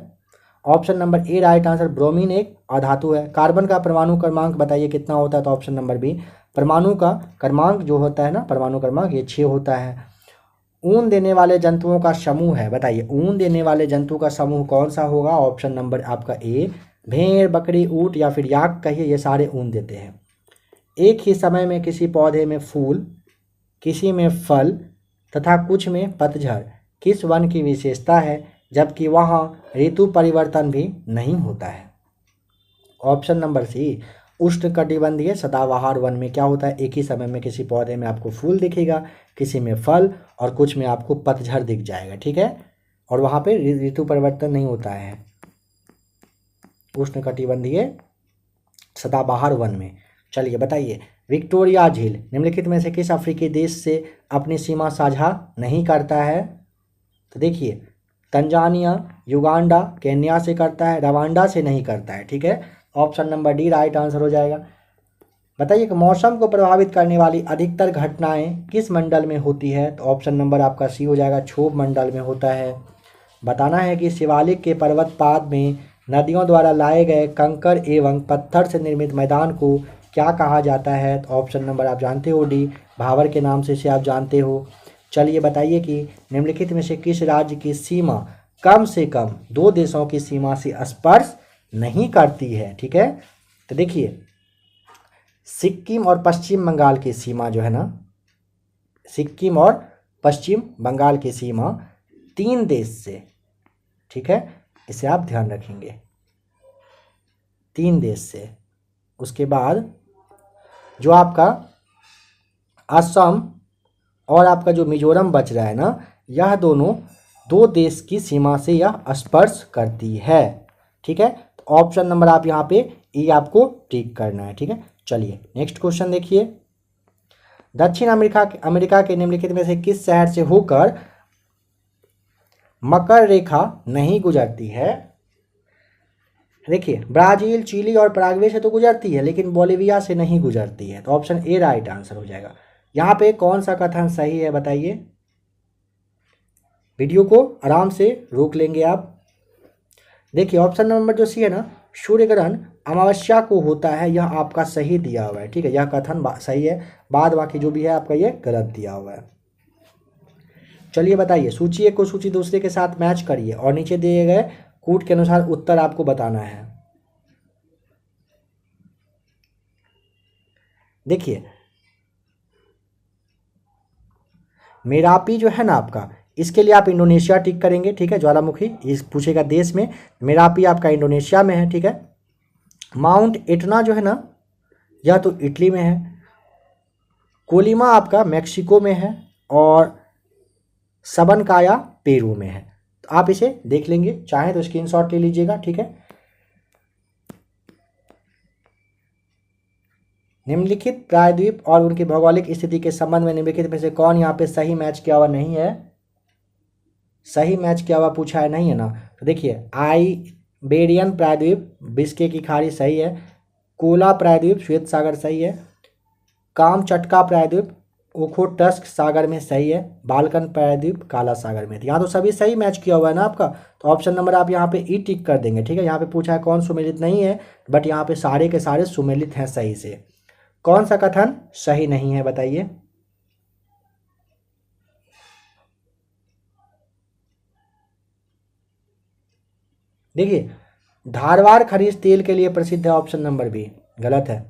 Option number A right answer, bromine एक अधातु है। कार्बन का परमाणु क्रमांक बताइए कितना होता है? तो ऑप्शन नंबर बी, परमाणु का क्रमांक जो होता है ना, परमाणु क्रमांक ये 6 होता है। ऊन देने वाले जंतुओं का समूह है, बताइए ऊन देने वाले जंतु का समूह कौन सा होगा? ऑप्शन नंबर आपका ए, भेड़, बकरी, ऊँट या फिर याक कहिए, ये सारे ऊन देते हैं। एक ही समय में किसी पौधे में फूल, किसी में फल तथा कुछ में पतझड़ किस वन की विशेषता है, जबकि वहाँ ऋतु परिवर्तन भी नहीं होता है? ऑप्शन नंबर सी, उष्णकटिबंधीय सदाबहार वन में क्या होता है, एक ही समय में किसी पौधे में आपको फूल दिखेगा, किसी में फल और कुछ में आपको पतझड़ दिख जाएगा, ठीक है। और वहाँ पे ऋतु परिवर्तन नहीं होता है उष्णकटिबंधीय सदाबहार वन में। चलिए बताइए, विक्टोरिया झील निम्नलिखित में से किस अफ्रीकी देश से अपनी सीमा साझा नहीं करता है? तो देखिए, तंजानिया, युगांडा, केन्या से करता है, रवांडा से नहीं करता है, ठीक है। Option number D right answer हो जाएगा। बताइए कि मौसम को प्रभावित करने वाली अधिकतर घटनाएं किस मंडल में होती है? तो ऑप्शन नंबर आपका सी हो जाएगा, क्षोभ मंडल में होता है। बताना है कि शिवालिक के पर्वतपाद में नदियों द्वारा लाए गए कंकड़ एवं पत्थर से निर्मित मैदान को क्या कहा जाता है? तो ऑप्शन नंबर आप जानते हो डी, भावर के नाम से इसे आप जानते हो। चलिए बताइए कि निम्नलिखित में से किस राज्य की सीमा कम से कम दो देशों की सीमा से स्पर्श नहीं करती है, ठीक है। तो देखिए, सिक्किम और पश्चिम बंगाल की सीमा जो है ना, सिक्किम और पश्चिम बंगाल की सीमा 3 देश से, ठीक है, इसे आप ध्यान रखेंगे, 3 देश से। उसके बाद जो आपका असम और आपका जो मिजोरम बच रहा है ना, यह दोनों 2 देश की सीमा से यह स्पर्श करती है, ठीक है। तो ऑप्शन नंबर आप यहाँ पे ई आपको टिक करना है, ठीक है। चलिए नेक्स्ट क्वेश्चन देखिए, दक्षिण अमेरिका के निम्नलिखित में से किस शहर से होकर मकर रेखा नहीं गुजरती है? देखिए, ब्राजील, चिली और पैराग्वे से तो गुजरती है, लेकिन बोलिविया से नहीं गुजरती है। तो ऑप्शन ए राइट आंसर हो जाएगा। यहाँ पे कौन सा कथन सही है बताइए? वीडियो को आराम से रोक लेंगे आप। देखिए, ऑप्शन नंबर जो सी है ना, सूर्य ग्रहण अमावस्या को होता है, यह आपका सही दिया हुआ है, ठीक है, यह कथन सही है। बाद बाकी जो भी है आपका ये गलत दिया हुआ है। चलिए बताइए, सूची एक को सूची दूसरे के साथ मैच करिए और नीचे दिए गए कूट के अनुसार उत्तर आपको बताना है। देखिए, मेरापी जो है ना आपका, इसके लिए आप इंडोनेशिया टिक करेंगे, ठीक है। ज्वालामुखी इस पूछेगा देश में, मेरापी आपका इंडोनेशिया में है, ठीक है। माउंट एटना जो है ना, यह तो इटली में है। कोलिमा आपका मेक्सिको में है और सबनकाया पेरू में है। तो आप इसे देख लेंगे, चाहे तो स्क्रीनशॉट ले लीजिएगा, ठीक है। निम्नलिखित प्रायद्वीप और उनकी भौगोलिक स्थिति के संबंध में निम्नलिखित में से कौन यहाँ पे सही मैच किया हुआ नहीं है? सही मैच किया हुआ पूछा है, नहीं है ना। तो देखिए, आइबेरियन प्रायद्वीप बिस्के की खाड़ी सही है, कोला प्रायद्वीप श्वेत सागर सही है, कामचटका प्रायद्वीप ओखोटस्क सागर में सही है, बाल्कन प्रायद्वीप काला सागर में। यहाँ तो सभी सही मैच किया हुआ है ना आपका। तो ऑप्शन नंबर आप यहाँ पे ई टिक कर देंगे, ठीक है। यहाँ पे पूछा है कौन सुमेलित नहीं है, बट यहाँ पे सारे के सारे सुमेलित हैं सही से। कौन सा कथन सही नहीं है बताइए? देखिए, धारवाड़ खनिज तेल के लिए प्रसिद्ध है, ऑप्शन नंबर बी गलत है।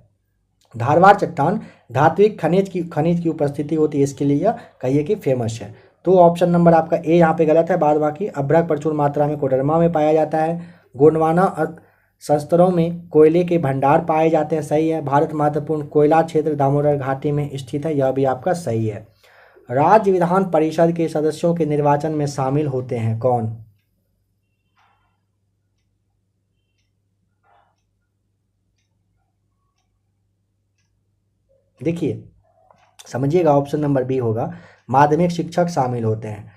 धारवाड़ चट्टान धात्विक खनिज की उपस्थिति होती है, इसके लिए यह कहिए कि फेमस है। तो ऑप्शन नंबर आपका ए यहाँ पे गलत है। बाद बाकी अभ्रक प्रचुर मात्रा में कोडरमा में पाया जाता है। गोंडवाना संस्तरों में कोयले के भंडार पाए जाते हैं, सही है। भारत महत्वपूर्ण कोयला क्षेत्र दामोदर घाटी में स्थित है, यह भी आपका सही है। राज्य विधान परिषद के सदस्यों के निर्वाचन में शामिल होते हैं कौन? देखिए समझिएगा, ऑप्शन नंबर बी होगा, माध्यमिक शिक्षक शामिल होते हैं।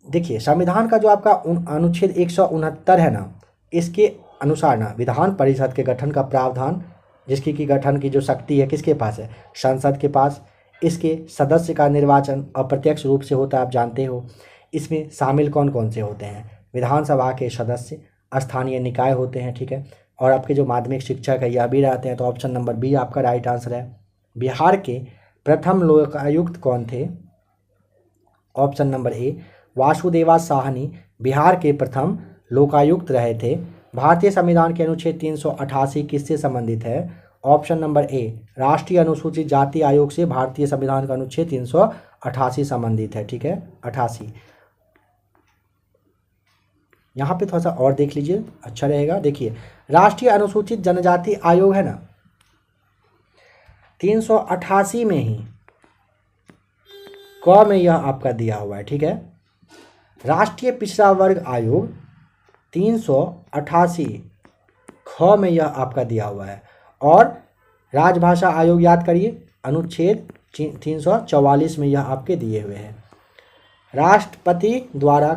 देखिए, संविधान का जो आपका अनुच्छेद 169 है ना, इसके अनुसार ना विधान परिषद के गठन का प्रावधान, जिसकी की गठन की जो शक्ति है किसके पास है? संसद के पास। इसके सदस्य का निर्वाचन अप्रत्यक्ष रूप से होता है, आप जानते हो। इसमें शामिल कौन कौन से होते हैं? विधानसभा के सदस्य, स्थानीय निकाय होते हैं, ठीक है, और आपके जो माध्यमिक शिक्षक है यह भी रहते हैं। तो ऑप्शन नंबर बी आपका राइट आंसर है। बिहार के प्रथम लोकायुक्त कौन थे? ऑप्शन नंबर ए वासुदेवा साहनी बिहार के प्रथम लोकायुक्त रहे थे। भारतीय संविधान के अनुच्छेद 388 किससे संबंधित है? ऑप्शन नंबर ए राष्ट्रीय अनुसूचित जाति आयोग से भारतीय संविधान का अनुच्छेद 388 संबंधित है, ठीक है, 88। यहाँ पे थोड़ा सा और देख लीजिए, अच्छा रहेगा। देखिए राष्ट्रीय अनुसूचित जनजाति आयोग है ना, 388 में ही क में यह आपका दिया हुआ है, ठीक है। राष्ट्रीय पिछड़ा वर्ग आयोग 388 ख में यह आपका दिया हुआ है। और राजभाषा आयोग याद करिए, अनुच्छेद 344 में यह आपके दिए हुए हैं। राष्ट्रपति द्वारा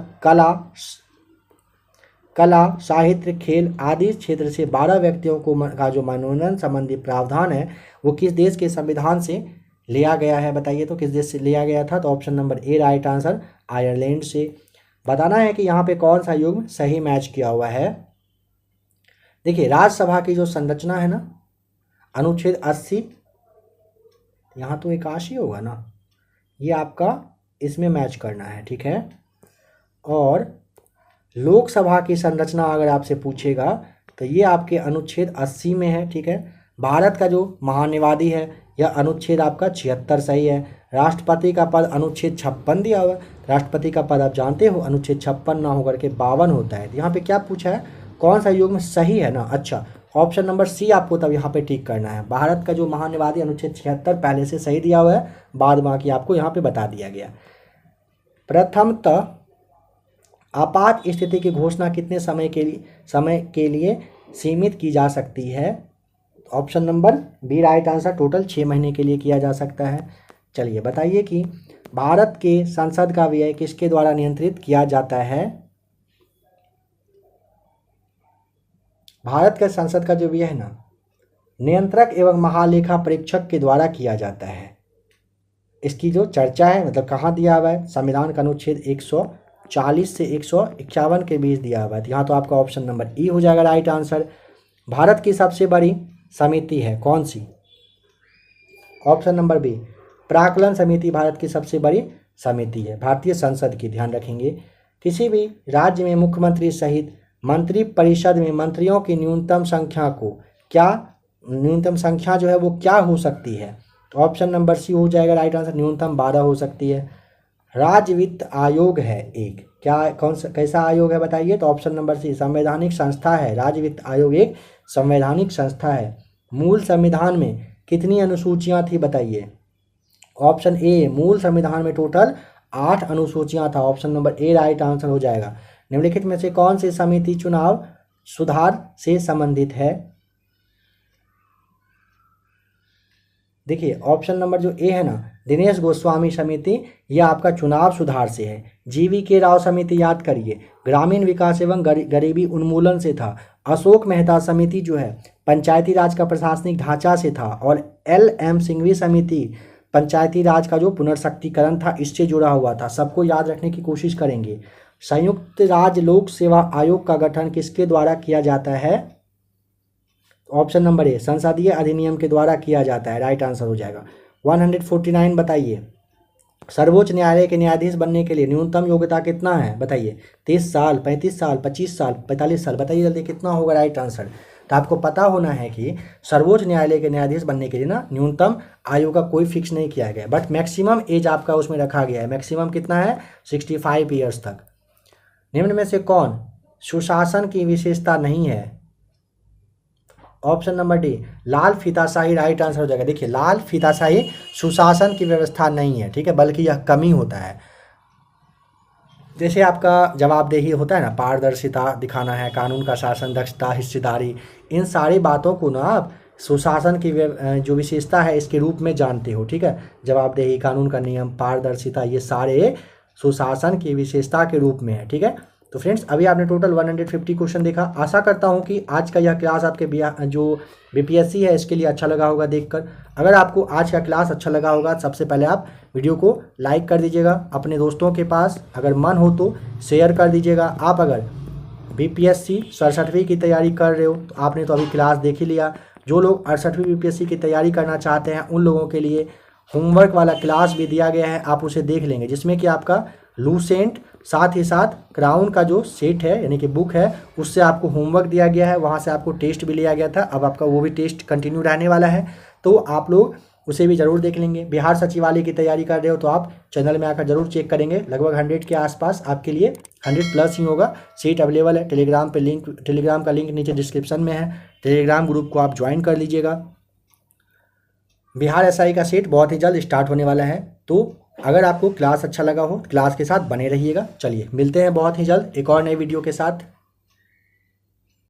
कला साहित्य खेल आदि क्षेत्र से 12 व्यक्तियों को का जो मनोनयन संबंधी प्रावधान है वो किस देश के संविधान से लिया गया है, बताइए तो किस देश से लिया गया था। तो option number A right answer, Ireland से। बताना है कि यहाँ पे कौन सा युग्म सही मैच किया हुआ है। देखिए राज्यसभा की जो संरचना है ना, अनुच्छेद 80, यहाँ तो 81 होगा ना, ये आपका इसमें मैच करना है, ठीक है। और लोकसभा की संरचना अगर आपसे पूछेगा तो ये आपके अनुच्छेद 80 में है, ठीक है। भारत का जो महानिवादी है यह अनुच्छेद आपका 76 सही है। राष्ट्रपति का पद अनुच्छेद 56 दिया हुआ है। राष्ट्रपति का पद आप जानते हो अनुच्छेद 56 ना होकर के 52 होता है। यहाँ पे क्या पूछा है, कौन सा युग्म सही है ना। अच्छा, ऑप्शन नंबर सी आपको तब यहाँ पे टिक करना है। भारत का जो महानिवादी अनुच्छेद 76 पहले से सही दिया हुआ है, बाद बाकी आपको यहाँ पे बता दिया गया। प्रथमतः आपात स्थिति की घोषणा कितने समय के लिए सीमित की जा सकती है। Option number B right answer, total 6 महीने के लिए किया जा सकता है। चलिए बताइए कि भारत के संसद का व्यय किसके द्वारा नियंत्रित किया जाता है। भारत के संसद का जो व्यय है ना, नियंत्रक एवं महालेखा परीक्षक के द्वारा किया जाता है। इसकी जो चर्चा है मतलब कहाँ दिया हुआ है, संविधान का अनुच्छेद 140 से 151 के बीच दिया हुआ है। यहाँ तो आपका ऑप्शन नंबर ई हो जाएगा राइट आंसर। भारत की सबसे बड़ी समिति है कौन सी, ऑप्शन नंबर बी, प्राक्कलन समिति भारत की सबसे बड़ी समिति है भारतीय संसद की, ध्यान रखेंगे। किसी भी राज्य में मुख्यमंत्री सहित मंत्री परिषद में मंत्रियों की न्यूनतम संख्या जो है वो क्या हो सकती है। तो ऑप्शन नंबर सी हो जाएगा राइट आंसर, न्यूनतम 12 हो सकती है। राज्य वित्त आयोग है एक, क्या कौन सा कैसा आयोग है बताइए। तो ऑप्शन नंबर सी, संवैधानिक संस्था है। राज्य वित्त आयोग एक संवैधानिक संस्था है। मूल संविधान में कितनी अनुसूचियां थी बताइए। ऑप्शन ए, मूल संविधान में टोटल 8 अनुसूचियां था। Option number A right answer हो जाएगा। निम्नलिखित में से कौन सी समिति चुनाव सुधार से संबंधित है। देखिए ऑप्शन नंबर जो ए है ना, दिनेश गोस्वामी समिति, यह आपका चुनाव सुधार से है। GV.K. राव समिति याद करिए, ग्रामीण विकास एवं गरीबी उन्मूलन से था। अशोक मेहता समिति जो है पंचायती राज का प्रशासनिक ढांचा से था। और LM सिंघवी समिति पंचायती राज का जो पुनर्शक्तिकरण था इससे जुड़ा हुआ था। सबको याद रखने की कोशिश करेंगे। संयुक्त राज्य लोक सेवा आयोग का गठन किसके द्वारा किया जाता है। ऑप्शन नंबर ए, संसदीय अधिनियम के द्वारा किया जाता है, राइट आंसर हो जाएगा। 149 बताइए, सर्वोच्च न्यायालय के न्यायाधीश बनने के लिए न्यूनतम योग्यता कितना है बताइए। 30 साल, 35 साल, 25 साल, 45 साल, बताइए जल्दी कितना होगा राइट आंसर। तो आपको पता होना है कि सर्वोच्च न्यायालय के न्यायाधीश बनने के लिए ना न्यूनतम आयु का कोई फिक्स नहीं किया गया, बट मैक्सिमम एज आपका उसमें रखा गया है। मैक्सिमम कितना है, 65 ईयर्स तक। निम्न में से कौन सुशासन की विशेषता नहीं है। ऑप्शन नंबर डी, लाल फीताशाही राइट आंसर हो जाएगा। देखिए लाल फीताशाही सुशासन की व्यवस्था नहीं है, ठीक है, बल्कि यह कमी होता है। जैसे आपका जवाबदेही होता है ना, पारदर्शिता दिखाना है, कानून का शासन, दक्षता, हिस्सेदारी, इन सारी बातों को ना आप सुशासन की जो विशेषता है इसके रूप में जानते हो, ठीक है। जवाबदेही, कानून का नियम, पारदर्शिता, ये सारे सुशासन की विशेषता के रूप में है, ठीक है। तो फ्रेंड्स अभी आपने टोटल 150 क्वेश्चन देखा। आशा करता हूं कि आज का यह क्लास आपके जो BPSC है इसके लिए अच्छा लगा होगा देखकर। अगर आपको आज का क्लास अच्छा लगा होगा, सबसे पहले आप वीडियो को लाइक कर दीजिएगा, अपने दोस्तों के पास अगर मन हो तो शेयर कर दीजिएगा। आप अगर BPSC 67वीं की तैयारी कर रहे हो तो आपने तो अभी क्लास देख ही लिया। जो लोग 68वीं BPSC की तैयारी करना चाहते हैं उन लोगों के लिए होमवर्क वाला क्लास भी दिया गया है, आप उसे देख लेंगे, जिसमें कि आपका लूसेंट साथ ही साथ क्राउन का जो सेट है यानी कि बुक है उससे आपको होमवर्क दिया गया है, वहाँ से आपको टेस्ट भी लिया गया था। अब आपका वो भी टेस्ट कंटिन्यू रहने वाला है। तो आप लोग उसे भी ज़रूर देख लेंगे। बिहार सचिवालय की तैयारी कर रहे हो तो आप चैनल में आकर जरूर चेक करेंगे, लगभग 100 के आसपास आपके लिए 100+ ही होगा। सीट अवेलेबल है। टेलीग्राम का लिंक नीचे डिस्क्रिप्शन में है, टेलीग्राम ग्रुप को आप ज्वाइन कर लीजिएगा। बिहार एसआई का सीट बहुत ही जल्द स्टार्ट होने वाला है, तो अगर आपको क्लास अच्छा लगा हो क्लास के साथ बने रहिएगा। चलिए मिलते हैं बहुत ही जल्द एक और नई वीडियो के साथ।